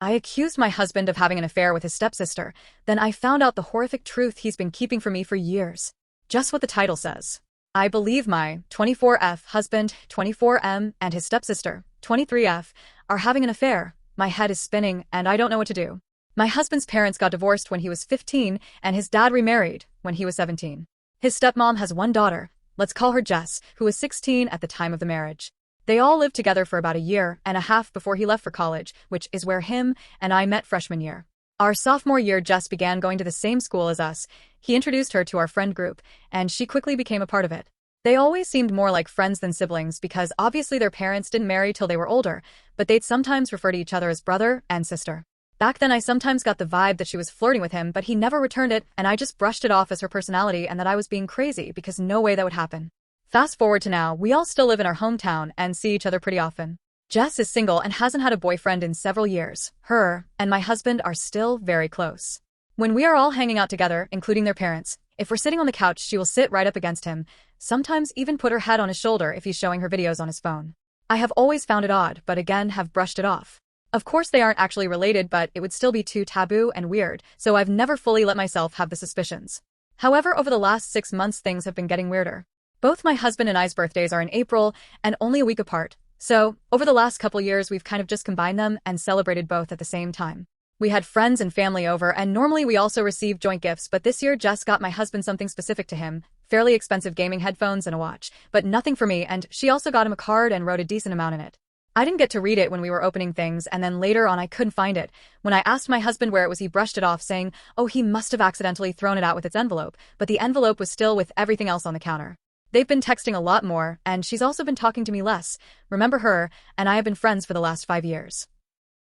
I accused my husband of having an affair with his stepsister, then I found out the horrific truth he's been keeping from me for years. Just what the title says. I believe my 24F husband, 24M, and his stepsister, 23F, are having an affair. My head is spinning, and I don't know what to do. My husband's parents got divorced when he was 15, and his dad remarried when he was 17. His stepmom has one daughter, let's call her Jess, who was 16 at the time of the marriage. They all lived together for about a year and a half before he left for college, which is where him and I met freshman year. Our sophomore year, Jess began going to the same school as us. He introduced her to our friend group, and she quickly became a part of it. They always seemed more like friends than siblings because obviously their parents didn't marry till they were older, but they'd sometimes refer to each other as brother and sister. Back then I sometimes got the vibe that she was flirting with him, but he never returned it, and I just brushed it off as her personality and that I was being crazy because no way that would happen. Fast forward to now, we all still live in our hometown and see each other pretty often. Jess is single and hasn't had a boyfriend in several years. Her and my husband are still very close. When we are all hanging out together, including their parents, if we're sitting on the couch, she will sit right up against him, sometimes even put her head on his shoulder if he's showing her videos on his phone. I have always found it odd, but again have brushed it off. Of course they aren't actually related, but it would still be too taboo and weird, so I've never fully let myself have the suspicions. However, over the last 6 months things have been getting weirder. Both my husband and I's birthdays are in April and only a week apart, so over the last couple years we've kind of just combined them and celebrated both at the same time. We had friends and family over, and normally we also receive joint gifts, but this year Jess got my husband something specific to him, fairly expensive gaming headphones and a watch, but nothing for me, and she also got him a card and wrote a decent amount in it. I didn't get to read it when we were opening things, and then later on I couldn't find it. When I asked my husband where it was, he brushed it off, saying, oh, he must have accidentally thrown it out with its envelope, but the envelope was still with everything else on the counter. They've been texting a lot more, and she's also been talking to me less. Remember, her and I have been friends for the last 5 years.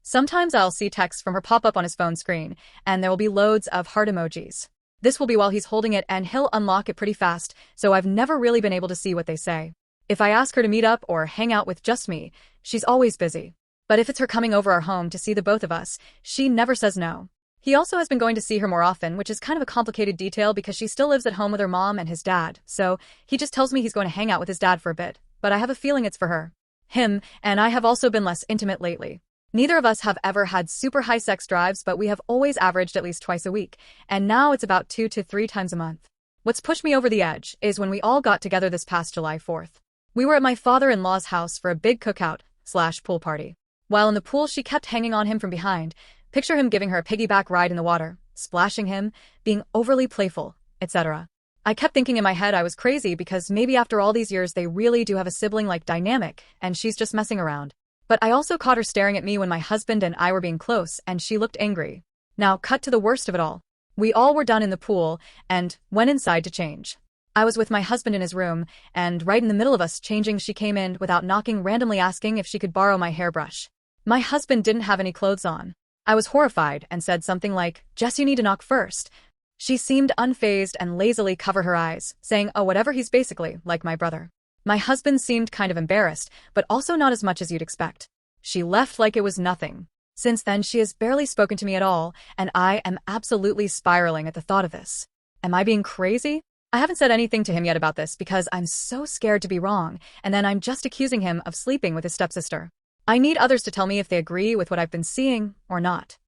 Sometimes I'll see texts from her pop up on his phone screen, and there will be loads of heart emojis. This will be while he's holding it, and he'll unlock it pretty fast, so I've never really been able to see what they say. If I ask her to meet up or hang out with just me, she's always busy. But if it's her coming over our home to see the both of us, she never says no. He also has been going to see her more often, which is kind of a complicated detail because she still lives at home with her mom and his dad, so he just tells me he's going to hang out with his dad for a bit, but I have a feeling it's for her. Him and I have also been less intimate lately. Neither of us have ever had super high sex drives, but we have always averaged at least twice a week, and now it's about 2 to 3 times a month. What's pushed me over the edge is when we all got together this past July 4th. We were at my father-in-law's house for a big cookout/pool party. While in the pool, she kept hanging on him from behind. Picture him giving her a piggyback ride in the water, splashing him, being overly playful, etc. I kept thinking in my head I was crazy because maybe after all these years they really do have a sibling-like dynamic and she's just messing around. But I also caught her staring at me when my husband and I were being close and she looked angry. Now cut to the worst of it all. We all were done in the pool and went inside to change. I was with my husband in his room, and right in the middle of us changing she came in without knocking, randomly asking if she could borrow my hairbrush. My husband didn't have any clothes on. I was horrified and said something like, Jess, you need to knock first. She seemed unfazed and lazily covered her eyes, saying, oh, whatever, he's basically like my brother. My husband seemed kind of embarrassed, but also not as much as you'd expect. She left like it was nothing. Since then, she has barely spoken to me at all, and I am absolutely spiraling at the thought of this. Am I being crazy? I haven't said anything to him yet about this because I'm so scared to be wrong, and then I'm just accusing him of sleeping with his stepsister. I need others to tell me if they agree with what I've been seeing or not.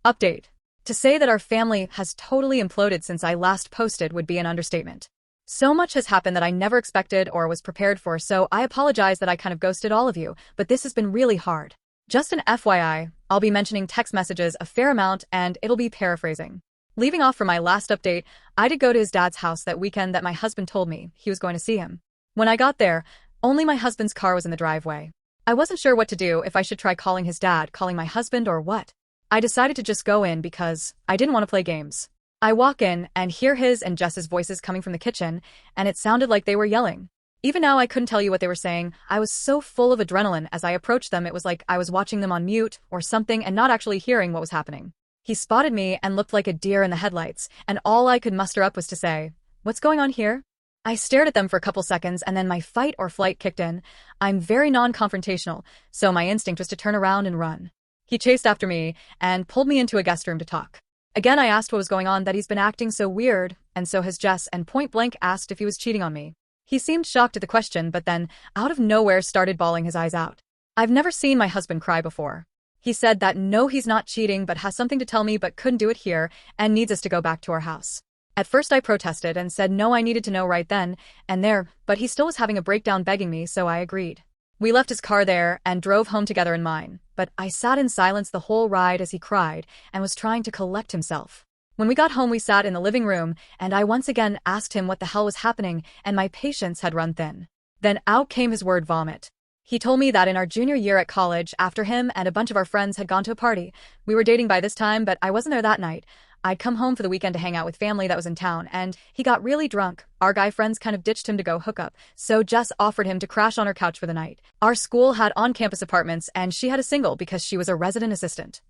Update. To say that our family has totally imploded since I last posted would be an understatement. So much has happened that I never expected or was prepared for, so I apologize that I kind of ghosted all of you, but this has been really hard. Just an FYI, I'll be mentioning text messages a fair amount and it'll be paraphrasing. Leaving off from my last update, I did go to his dad's house that weekend that my husband told me he was going to see him. When I got there, only my husband's car was in the driveway. I wasn't sure what to do, if I should try calling his dad, calling my husband, or what. I decided to just go in because I didn't want to play games. I walk in and hear his and Jess's voices coming from the kitchen, and it sounded like they were yelling. Even now I couldn't tell you what they were saying. I was so full of adrenaline as I approached them, it was like I was watching them on mute or something and not actually hearing what was happening. He spotted me and looked like a deer in the headlights, and all I could muster up was to say, "What's going on here?" I stared at them for a couple seconds and then my fight or flight kicked in. I'm very non-confrontational, so my instinct was to turn around and run. He chased after me and pulled me into a guest room to talk. Again, I asked what was going on, that he's been acting so weird, and so has Jess, and point blank asked if he was cheating on me. He seemed shocked at the question, but then, out of nowhere, started bawling his eyes out. I've never seen my husband cry before. He said that no, he's not cheating but has something to tell me but couldn't do it here and needs us to go back to our house. At first I protested and said no, I needed to know right then and there, but he still was having a breakdown begging me, so I agreed. We left his car there and drove home together in mine, but I sat in silence the whole ride as he cried and was trying to collect himself. When we got home we sat in the living room and I once again asked him what the hell was happening and my patience had run thin. Then out came his word vomit. He told me that in our junior year at college, after him and a bunch of our friends had gone to a party, we were dating by this time but I wasn't there that night. I'd come home for the weekend to hang out with family that was in town, and he got really drunk. Our guy friends kind of ditched him to go hook up, so Jess offered him to crash on her couch for the night. Our school had on-campus apartments, and she had a single because she was a resident assistant.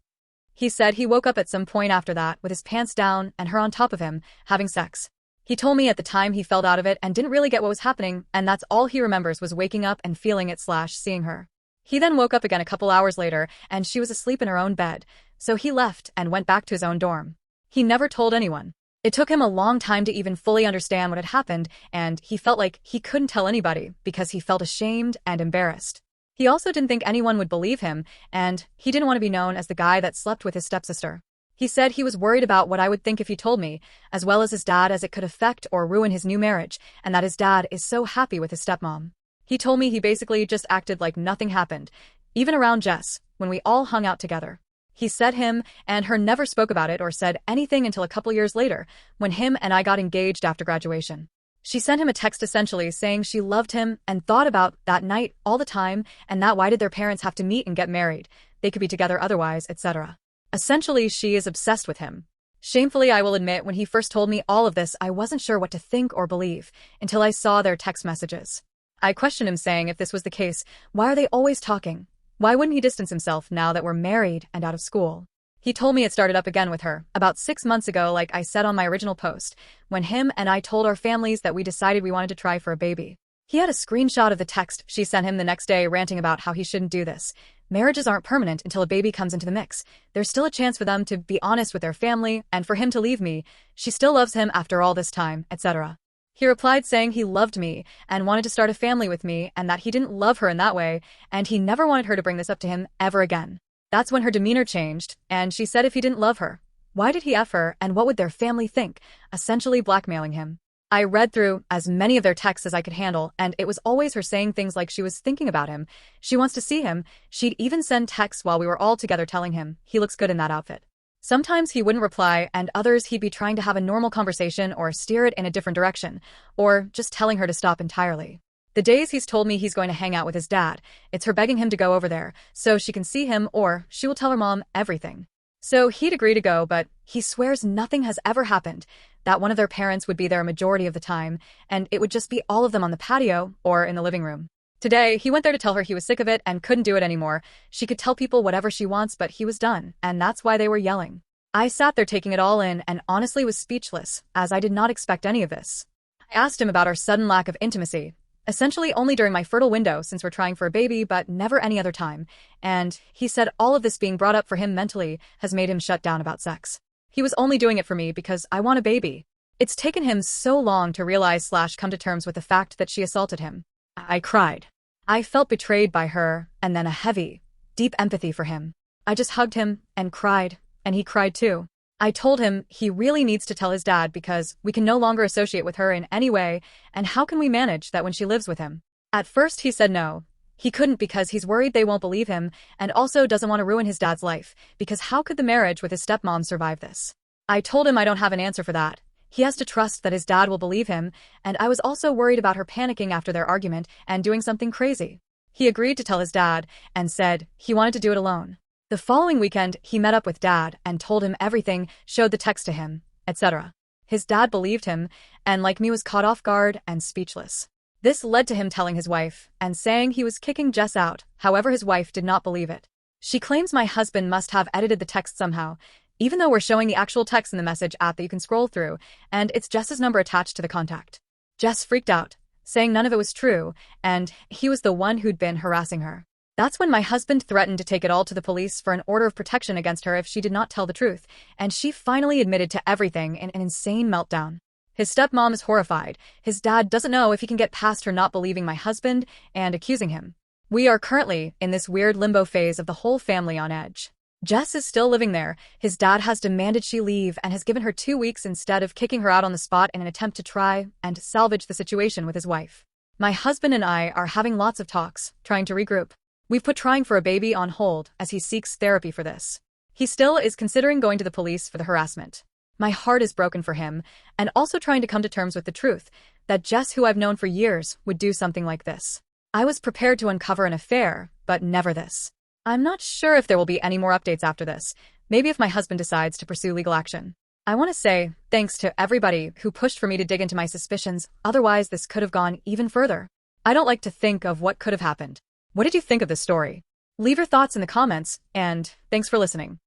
He said he woke up at some point after that with his pants down and her on top of him, having sex. He told me at the time he felt out of it and didn't really get what was happening, and that's all he remembers was waking up and feeling it / seeing her. He then woke up again a couple hours later, and she was asleep in her own bed, so he left and went back to his own dorm. He never told anyone. It took him a long time to even fully understand what had happened, and he felt like he couldn't tell anybody because he felt ashamed and embarrassed. He also didn't think anyone would believe him, and he didn't want to be known as the guy that slept with his stepsister. He said he was worried about what I would think if he told me, as well as his dad, as it could affect or ruin his new marriage, and that his dad is so happy with his stepmom. He told me he basically just acted like nothing happened, even around Jess, when we all hung out together. He said him and her never spoke about it or said anything until a couple years later, when him and I got engaged after graduation. She sent him a text essentially saying she loved him and thought about that night all the time, and that why did their parents have to meet and get married? They could be together otherwise, etc. Essentially, she is obsessed with him. Shamefully, I will admit, when he first told me all of this, I wasn't sure what to think or believe until I saw their text messages. I questioned him, saying if this was the case, why are they always talking? Why wouldn't he distance himself now that we're married and out of school? He told me it started up again with her about 6 months ago, like I said on my original post, when him and I told our families that we decided we wanted to try for a baby. He had a screenshot of the text she sent him the next day ranting about how he shouldn't do this. Marriages aren't permanent until a baby comes into the mix. There's still a chance for them to be honest with their family and for him to leave me. She still loves him after all this time, etc. He replied saying he loved me and wanted to start a family with me and that he didn't love her in that way and he never wanted her to bring this up to him ever again. That's when her demeanor changed and she said if he didn't love her, why did he F her and what would their family think, essentially blackmailing him. I read through as many of their texts as I could handle and it was always her saying things like she was thinking about him, she wants to see him, she'd even send texts while we were all together telling him he looks good in that outfit. Sometimes he wouldn't reply, and others he'd be trying to have a normal conversation or steer it in a different direction, or just telling her to stop entirely. The days he's told me he's going to hang out with his dad, it's her begging him to go over there so she can see him or she will tell her mom everything. So he'd agree to go, but he swears nothing has ever happened, that one of their parents would be there a majority of the time, and it would just be all of them on the patio or in the living room. Today, he went there to tell her he was sick of it and couldn't do it anymore. She could tell people whatever she wants, but he was done, and that's why they were yelling. I sat there taking it all in and honestly was speechless, as I did not expect any of this. I asked him about our sudden lack of intimacy, essentially only during my fertile window since we're trying for a baby, but never any other time, and he said all of this being brought up for him mentally has made him shut down about sex. He was only doing it for me because I want a baby. It's taken him so long to realize / come to terms with the fact that she assaulted him. I cried. I felt betrayed by her, and then a heavy, deep empathy for him. I just hugged him and cried, and he cried too. I told him he really needs to tell his dad because we can no longer associate with her in any way, and how can we manage that when she lives with him? At first he said no. He couldn't because he's worried they won't believe him, and also doesn't want to ruin his dad's life, because how could the marriage with his stepmom survive this? I told him I don't have an answer for that. He has to trust that his dad will believe him, and I was also worried about her panicking after their argument and doing something crazy. He agreed to tell his dad and said he wanted to do it alone. The following weekend, he met up with dad and told him everything, showed the text to him, etc. His dad believed him, and like me was caught off guard and speechless. This led to him telling his wife and saying he was kicking Jess out, however his wife did not believe it. She claims my husband must have edited the text somehow, even though we're showing the actual text in the message app that you can scroll through, and it's Jess's number attached to the contact. Jess freaked out, saying none of it was true, and he was the one who'd been harassing her. That's when my husband threatened to take it all to the police for an order of protection against her if she did not tell the truth, and she finally admitted to everything in an insane meltdown. His stepmom is horrified. His dad doesn't know if he can get past her not believing my husband and accusing him. We are currently in this weird limbo phase of the whole family on edge. Jess is still living there. His dad has demanded she leave and has given her 2 weeks instead of kicking her out on the spot in an attempt to try and salvage the situation with his wife. My husband and I are having lots of talks, trying to regroup. We've put trying for a baby on hold as he seeks therapy for this. He still is considering going to the police for the harassment. My heart is broken for him, and also trying to come to terms with the truth that Jess, who I've known for years, would do something like this. I was prepared to uncover an affair, but never this. I'm not sure if there will be any more updates after this, maybe if my husband decides to pursue legal action. I want to say thanks to everybody who pushed for me to dig into my suspicions, otherwise this could have gone even further. I don't like to think of what could have happened. What did you think of this story? Leave your thoughts in the comments, and thanks for listening.